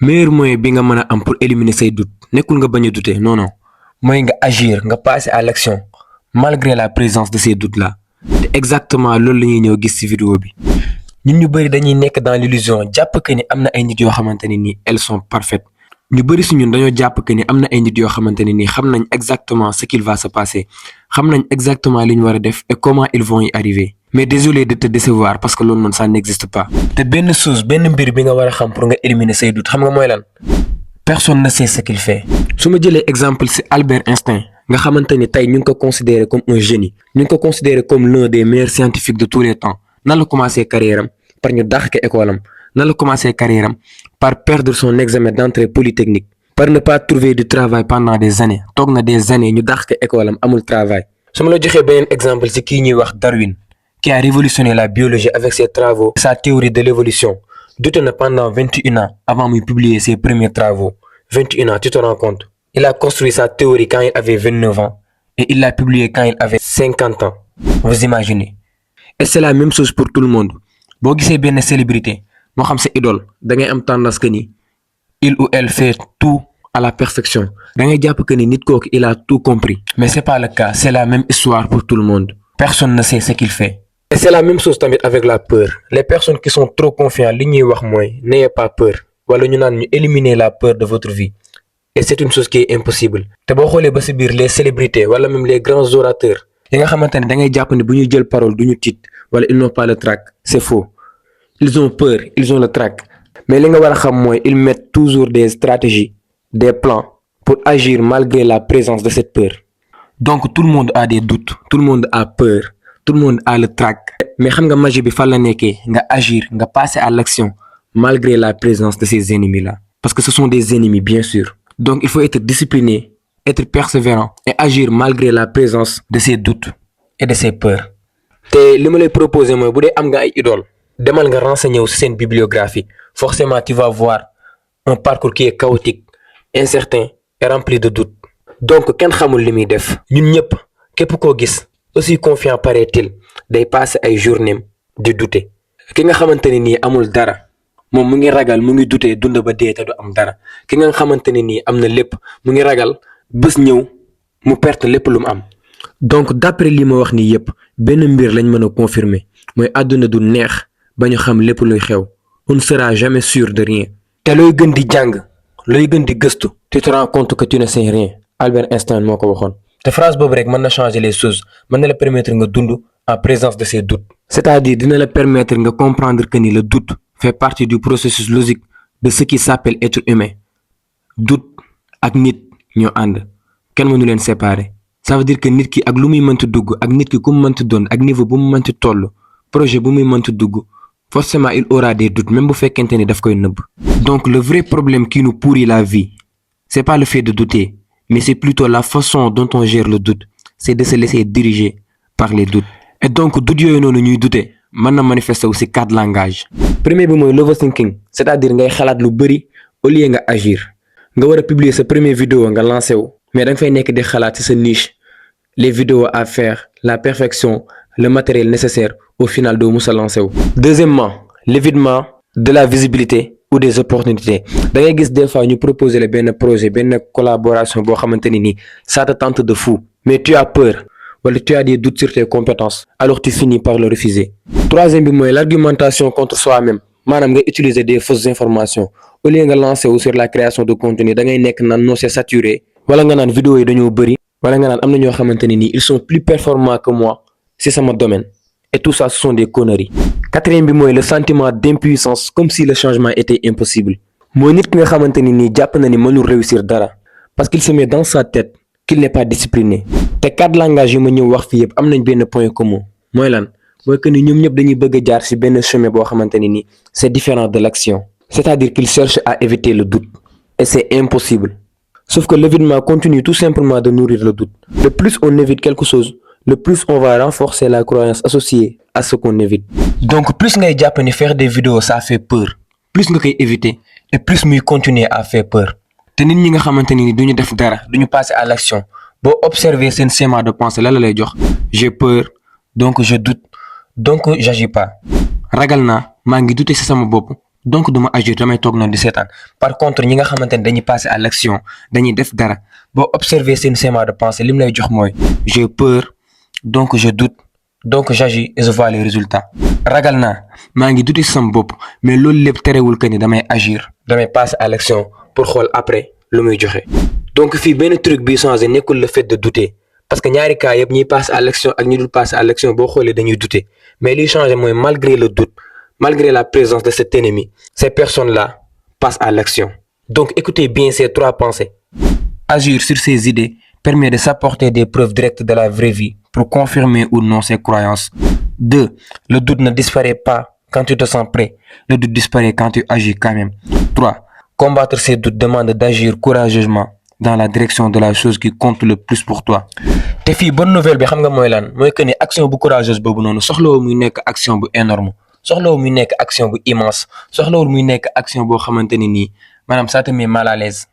meilleur moyen bi nga mën a am pour éliminer say doutes nekkul nga bañ a douter non non mooy nga agir nga passer à l'action malgré la présence de ces doutes là te exactement loolu la ñuy ñëw gis ci vidéo bi. ñun ñu bëri dañuy nekk dans l'illusion jàpp que ni am na ay nit yoo xamante ne nii elles sont parfaites ñu bëri si ñun dañoo jàpp que ni am na ay nit yoo xamante ne nii xam nañ exactement ce qu'il va se passer xam nañ exactement li ñu war a def et comment ils vont y arriver. mais désolé de te décevoir parce que loolu noonu ça n'existe pas. te benn mbir bi nga war a xam pour nga éliminer say doutes xam nga mooy lan. personne ne sait ce qu'il fait. su ma jëlee exemple ci Albert Einstein nga xamante ni tey ñu ngi ko considéré comme un génie ñu ngi ko considéré comme l'un des meilleurs scientifiques de tous les temps nan la commencé carrière am par ñu dàq ko école am nan la commencé carrière am par perdre son examen d'entrée polytechnique par ne pas trouver du travail pendant des années toog na des années ñu dàq ko école am amul travail. su ma la joxee beneen exemple ci kii ñuy wax Darwin qui a révolutionné la biologie avec ses travaux sa théorie de l'évolution douté na pendant 21 ans avant muy publier ses premiers travaux 21 ans tu te rends compte. Il a construit sa théorie quand il avait 29 ans et il l'a publié quand il avait 50 ans. Vous imaginez. Et c'est la même chose pour tout le monde. boo gisee benn célébrité moo xam sa idole da ngay am tendance que ni il ou elle fait tout à la perfection da ngay jàpp que ni nit kooku il a tout compris. mais c'est pas le cas c'est la même histoire pour tout le monde. personne ne sait ce qu'il fait. et c'est la même chose tamit avec la peur. les personnes qui sont trop confiantes li ñuy wax mooy n'ayez pas peur wala ñu naan ñu éliminer la peur de votre vie. et c'est une chose qui est impossible. te boo xoolee ba ci biir les célébrités wala même les grands orateurs yi nga xamante ne da ngay jàpp ne bu ñuy jël parole du ñu tiit wala ils n'ont pas le trac c'est faux. ils ont peur ils ont le trac mais li nga war a xam mooy ils mettent toujours des stratégies des plans pour agir malgré la présence de cette peur. donc tout le monde a des doutes tout le monde a peur tout le monde a le trac. mais xam nga magie bi fan la nekkee nga agir nga passer à l'action malgré la présence de ces ennemis là parce que ce sont des ennemis bien sûr. donc il faut être discipliné être persévérant et agir malgré la présence de ces doutes et de ces peurs. te li ma lay proposer mooy bu dee am nga ay idole demal nga renseigner wu ci seen bibliographie forcément tu vas voir un parcours qui est chaotique incertain et rempli de doutes. donc kenn xamul li muy def ñun ñëpp képp koo gis aussi confiant paraît-il day passer ay journées di douter. ki nga xamante ne nii amul dara moom mu ngi ragal mu ngi douter dund ba dee te du am dara ki nga xamante ne nii am na lépp mu ngi ragal bés ñëw mu perte lépp lu mu am. donc d'après li ma wax nii yëpp benn mbir lañ mën a confirmer mooy àdduna du neex ba ñu xam lépp luy xew on ne sera jamais sûr de rien. te looy gën di jàng looy gën di gëstu tu te rends compte que tu ne sais rien. Albert Einstein moo ko waxoon. te phrase boobu rek mën na changer les choses mën na la permettre nga dund en présence de ces doutes. c'est-à-dire dina la permettre nga comprendre que ni le doute fait partie du processus logique de ce qui s'appelle être humain. doute ak nit ñoo ànd kenn mënu leen séparer. ça veut dire que nit ki ak lu muy mënti dugg ak nit ki ku mu mënti doon ak niveau bu mu mënti toll projet bu muy mënti dugg forcément il aura des doutes même bu fekkente ni daf koy nëbb. donc le vrai problème qui nous pourrit la vie c'est pas le fait de douter mais c'est plutôt la façon dont on gère le doute c'est de se laisser diriger par les doutes. et donc doute yooyu noonu ñuy douter mën na manifester aussi 4 langages. premier bi mooy overthinking c'est-à-dire ngay xalaat lu bari au lieu nga agir nga war a publier sa première vidéo nga lancé wu mais da nga fay nekk di xalaat ci sa niche les vidéos à faire la perfection le matériel nécessaire au final doo musa lancé wu. deuxièmement l'évitement de la visibilité ou des opportunités da ngay gis des fois ñu proposer la benn projet benn collaboration boo xamante ni nii ça te tente de fou mais tu as peur wala tu as des doutes sur tes compétences alors tu finis par le refuser. troisième bi mooy l'argumentation contre soi-même maanaam nga utiliser des fausses informations au lieu nga lancer wu sur la création de contenu da ngay nekk naan non c'est saturé wala nga naan vidéo yi dañoo bëri wala nga naan am na ñoo xamante ne nii ils sont plus performants que moi c'est sama domaine et tout ça ce sont des conneries. quatrième bi mooy le sentiment d'impuissance comme si le changement était impossible mooy nit ki nga xamante ni nii jàpp na ni mënul réussir dara parce qu'il se met dans sa tête qu'il n'est pas discipliné. te 4 langages yu ma ñëw wax fii yëpp am nañ benn point commun mooy lan mooy que ni ñoom ñëpp dañuy bëgg a jaar ci benn chemin boo xamante ni nii c'est différent de l'action c'est-à-dire qu'ils cherchent à éviter le doute et c'est impossible. sauf que l'évitement continue tout simplement de nourrir le doute. Le plus on évite quelque chose le plus on va renforcer la croyance associée à ce qu'on évite. donc plus ngay jàpp ni faire des vidéos ça fait peur plus nga koy éviter et plus muy continuer à faire peur. te nit ñi nga xamante ni duñu def dara duñu passer à l'action boo observer seen schéma de pensée la lay jox j'ai peur donc je doute donc j'agis pas. ragal naa maa ngi douter ci sama bopp donc duma agir damay toog noonu di seetaan. Par contre ñi nga xamante ne dañuy passer à l'action dañuy def dara boo observer seen schéma de pensée lim lay jox mooy j'ai peur donc je doute donc j'agis et je vois les résultats. ragal naa maa ngi duti sam bopp mais loolu lépp terewul que ni damay agir damay passer à l'action pour xool après lu muy joxe. donc fii benn truc bi changé nekkul le fait de douter parce que ñaari cas yëpp ñiy passer à l'action ak ñi dul passer à l'action boo xoolee dañuy douter mais liy changé mooy malgré le doute malgré la présence de cet ennemi ces personnes-là passent à l'action. Donc écoutez bien ces trois pensées. Agir sur ses idées permet de s'apporter des preuves directes de la vraie vie pour confirmer ou non ses croyances. 2. Le doute ne disparaît pas quand tu te sens prêt. Le doute disparaît quand tu agis quand même. 3. Combattre ces doutes demande d'agir courageusement dans la direction de la chose qui compte le plus pour toi. te fii bonne nouvelle bi xam nga mooy lan mooy que ni action bu courageuse boobu noonu soxlawul muy nekk action bu énorme soxlawul muy nekk action bu immense soxlawul muy nekk action boo xamante ni nii maanaam ça te met mal à l'aise.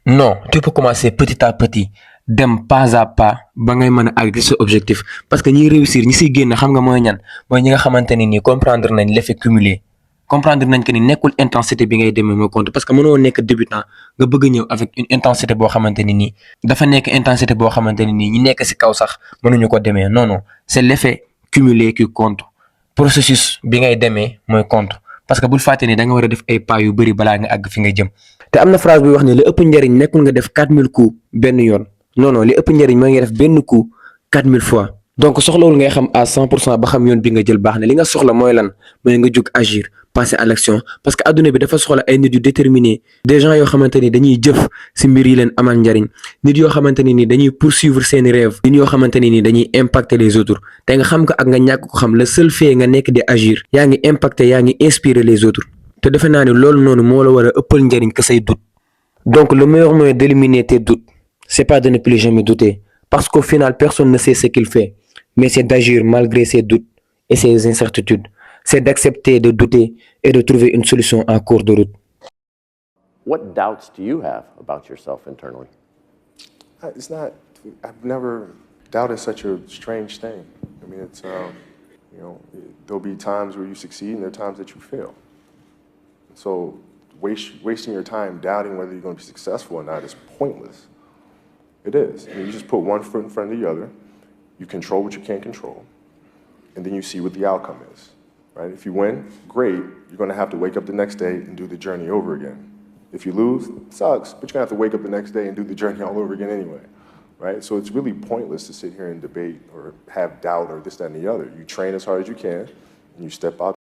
non tu peux commencer petit à petit dem pas à pas ba ngay mën a àgg sa objectif parce que ñiy réussir ñi siy génn xam nga mooy ñan mooy ñi nga xamante ni nii comprendre nañ l'effet cumulé comprendre nañ que ni nekkul intensité bi ngay demee moo compte parce que mënoo nekk débutant nga bëgg a ñëw avec une intensité boo xamante ni nii dafa nekk intensité boo xamante ni nii ñi nekk si kaw sax mënuñu ko demee non non c'est l'effet cumulé qui compte processus bi ngay demee mooy compte parce que bul fàtte ni da nga war a def ay pas yu bëri balaa nga àgg fi nga jëm. te am na phrase bi wax ne li ëpp njëriñ nekkul nga def 4000 coups benn yoon non non li ëpp njëriñ mooy nga def benn coup 4000 fois. donc soxlawul ngay xam à 100% ba xam yoon bi nga jël baax na li nga soxla mooy lan mooy nga jóg agir passer à l'action parce que adduna bi dafa soxla ay nit yu déterminés des gens yoo xamante ni dañuy jëf ci mbir yi leen amal njariñ nit yoo xamante ni dañuy poursuivre seeni rêves nit yoo xamante ni dañuy impacter les autres te nga xam ko ak nga ñàkk ko xam le seul fait nga nekk di agir yaa ngi impacter yaa ngi inspirer les autres te defe naa ne loolu noonu moo la war a ëppal njariñ que say doute. donc le meilleur moyen d'éliminer tes doutes c'est pas de ne plus jamais douter parce qu'au final personne ne sait ce qu'il fait mais c'est d'agir malgré ses doutes et ses incertitudes. C'est d'accepter de douter et de trouver une solution en cours de route. What doubts do you have about yourself internally? It's not, I've never, doubt is such a strange thing. I mean, it's, you know, there'll be times where you succeed and there are times that you fail. So wasting your time doubting whether you're going to be successful or not is pointless. It is. I mean, you just put one foot in front of the other. You control what you can't control, and then you see what the outcome is, right? If you win, great. You're going to have to wake up the next day and do the journey over again. If you lose, it sucks, but you're going to have to wake up the next day and do the journey all over again anyway, right? So it's really pointless to sit here and debate or have doubt or this, that, and the other. You train as hard as you can, and you step out